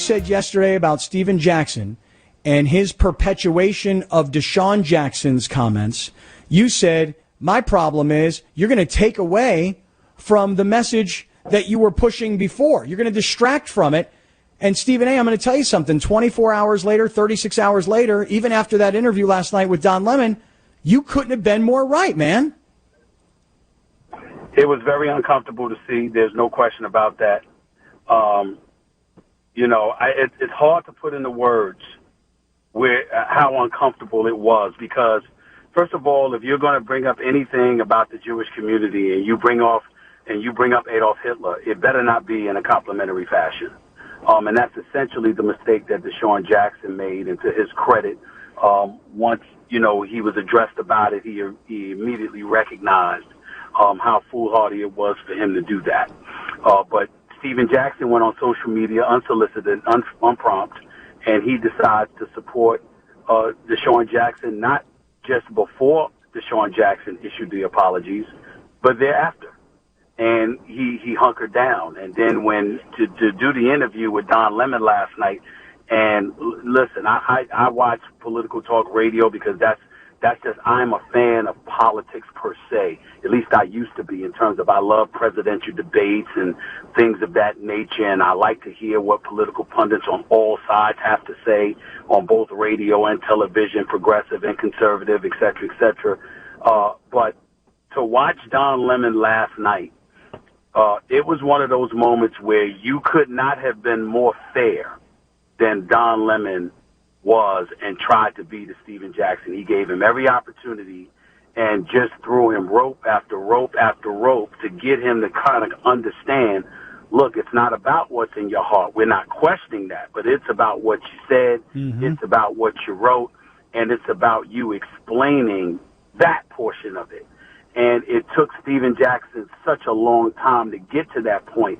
said yesterday about Steven Jackson and his perpetuation of DeSean Jackson's comments, you said, my problem is you're going to take away from the message that you were pushing before. You're going to distract from it. And Stephen A., I'm going to tell you something. 24 hours later, 36 hours later, even after that interview last night with Don Lemon, you couldn't have been more right, man. It was very uncomfortable to see. There's no question about that. It's hard to put into words how uncomfortable it was because, first of all, if you're going to bring up anything about the Jewish community and you bring up Adolf Hitler, it better not be in a complimentary fashion. And that's essentially the mistake that DeSean Jackson made. And to his credit, once, he was addressed about it, he immediately recognized how foolhardy it was for him to do that. But Steven Jackson went on social media unsolicited, unprompted, and he decides to support DeSean Jackson, not just before DeSean Jackson issued the apologies, but thereafter. And he hunkered down. And then when to do the interview with Don Lemon last night, and listen, I watch political talk radio because that's just, I'm a fan of politics per se. At least I used to be, in terms of I love presidential debates and things of that nature, and I like to hear what political pundits on all sides have to say on both radio and television, progressive and conservative, et cetera, et cetera. But to watch Don Lemon last night, it was one of those moments where you could not have been more fair than Don Lemon was and tried to be to Steven Jackson. He gave him every opportunity and just threw him rope after rope after rope to get him to kind of understand, look, it's not about what's in your heart. We're not questioning that, but it's about what you said. Mm-hmm. It's about what you wrote, and it's about you explaining that portion of it. And it took Steven Jackson such a long time to get to that point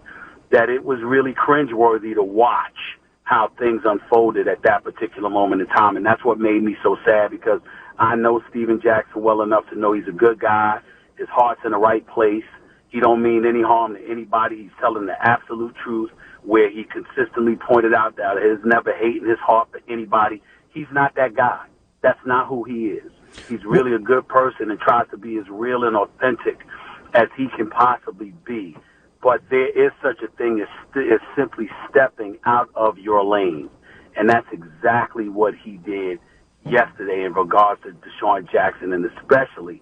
that it was really cringeworthy to watch how things unfolded at that particular moment in time. And that's what made me so sad, because I know Steven Jackson well enough to know he's a good guy. His heart's in the right place. He don't mean any harm to anybody. He's telling the absolute truth, where he consistently pointed out that there's never hate in his heart for anybody. He's not that guy. That's not who he is. He's really a good person and tries to be as real and authentic as he can possibly be. But there is such a thing as simply stepping out of your lane. And that's exactly what he did yesterday in regards to DeSean Jackson, and especially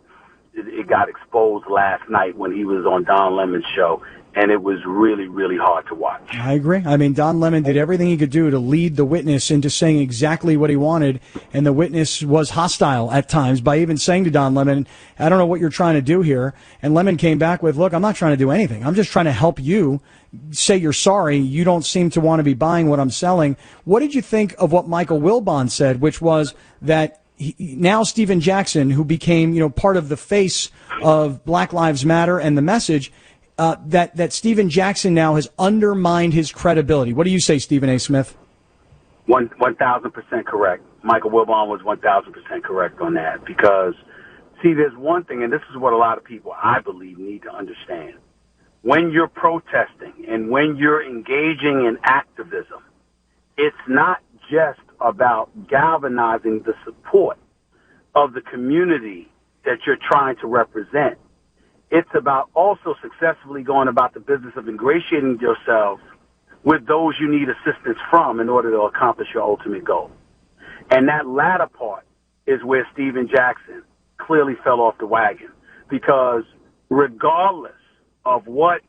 it got exposed last night when he was on Don Lemon's show. And it was really, really hard to watch. I agree. I mean, Don Lemon did everything he could do to lead the witness into saying exactly what he wanted, and the witness was hostile at times by even saying to Don Lemon, I don't know what you're trying to do here. And Lemon came back with, look, I'm not trying to do anything. I'm just trying to help you say you're sorry. You don't seem to want to be buying what I'm selling. What did you think of what Michael Wilbon said, which was that now Steven Jackson, who became, part of the face of Black Lives Matter and the message, that Steven Jackson now has undermined his credibility. What do you say, Stephen A. Smith? 1,000% correct. Michael Wilbon was 1,000% correct on that, because, see, there's one thing, and this is what a lot of people, I believe, need to understand. When you're protesting and when you're engaging in activism, it's not just about galvanizing the support of the community that you're trying to represent. It's about also successfully going about the business of ingratiating yourself with those you need assistance from in order to accomplish your ultimate goal. And that latter part is where Steven Jackson clearly fell off the wagon, because regardless of what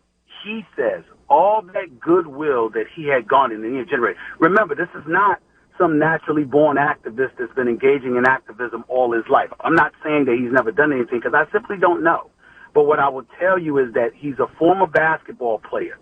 he says, all that goodwill that he had gone in and he had generated. Remember, this is not some naturally born activist that's been engaging in activism all his life. I'm not saying that he's never done anything, because I simply don't know. But what I will tell you is that he's a former basketball player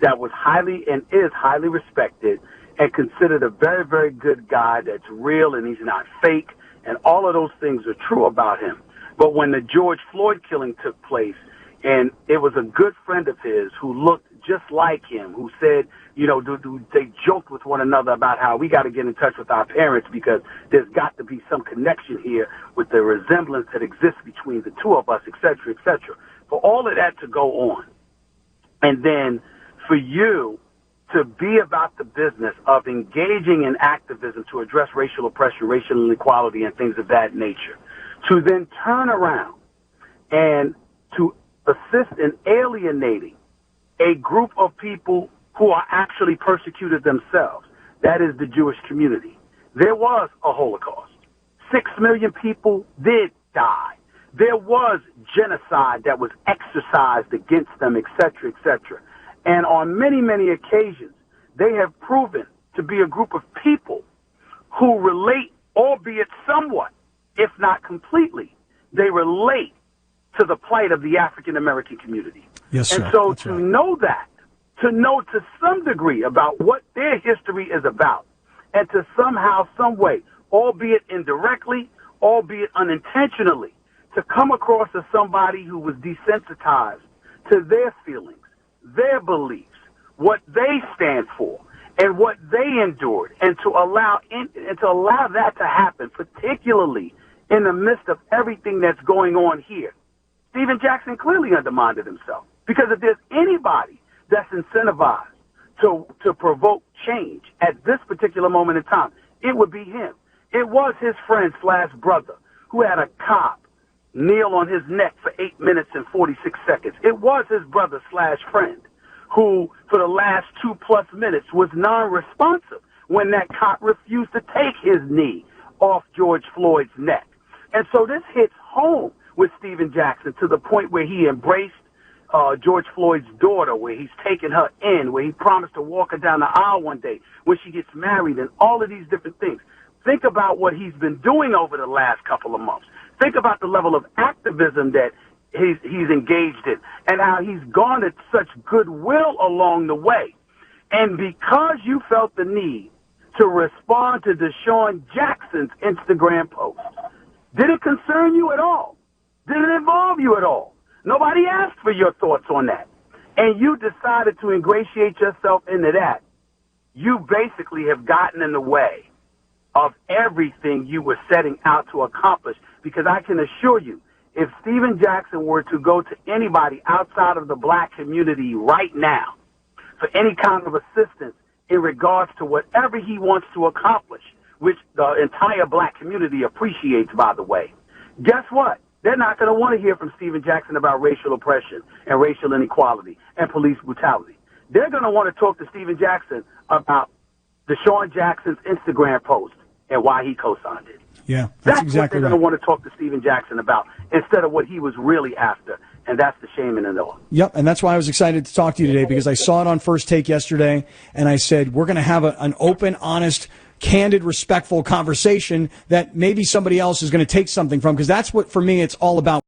that was highly and is highly respected and considered a very, very good guy that's real and he's not fake, and all of those things are true about him. But when the George Floyd killing took place, and it was a good friend of his who looked just like him, who said, they joked with one another about how we got to get in touch with our parents because there's got to be some connection here with the resemblance that exists between the two of us, et cetera, et cetera. For all of that to go on, and then for you to be about the business of engaging in activism to address racial oppression, racial inequality, and things of that nature, to then turn around and to assist in alienating a group of people who are actually persecuted themselves. That is the Jewish community. There was a Holocaust. 6 million people did die. There was genocide that was exercised against them, et cetera, et cetera. And on many, many occasions, they have proven to be a group of people who relate, albeit somewhat, if not completely, they relate to the plight of the African American community. Yes, sir. And so That's to right. know that, to know to some degree about what their history is about, and to somehow, some way, albeit indirectly, albeit unintentionally, to come across as somebody who was desensitized to their feelings, their beliefs, what they stand for, and what they endured, and to allow that to happen, particularly in the midst of everything that's going on here. Stephen Jackson clearly undermined himself, because if there's anybody that's incentivized to provoke change at this particular moment in time, it would be him. It was his friend / brother who had a cop kneel on his neck for 8 minutes and 46 seconds. It was his brother / friend who, for the last 2+ minutes, was non-responsive when that cop refused to take his knee off George Floyd's neck. And so this hits home with Stephen Jackson to the point where he embraced George Floyd's daughter, where he's taken her in, where he promised to walk her down the aisle one day when she gets married, and all of these different things. Think about what he's been doing over the last couple of months. Think about the level of activism that he's engaged in, and how he's garnered such goodwill along the way. And because you felt the need to respond to DeSean Jackson's Instagram post, did it concern you at all? Did it involve you at all? Nobody asked for your thoughts on that. And you decided to ingratiate yourself into that. You basically have gotten in the way of everything you were setting out to accomplish, because I can assure you, if Stephen Jackson were to go to anybody outside of the black community right now for any kind of assistance in regards to whatever he wants to accomplish, which the entire black community appreciates, by the way, guess what? They're not going to want to hear from Stephen Jackson about racial oppression and racial inequality and police brutality. They're going to want to talk to Stephen Jackson about DeSean Jackson's Instagram post and why he co-signed it. Yeah, that's exactly what they're right. going to want to talk to Stephen Jackson about, instead of what he was really after, and that's the shame in it all. Yep, and that's why I was excited to talk to you today, because I saw it on First Take yesterday, and I said, we're going to have an open, honest, candid, respectful conversation that maybe somebody else is going to take something from, because that's what, for me, it's all about.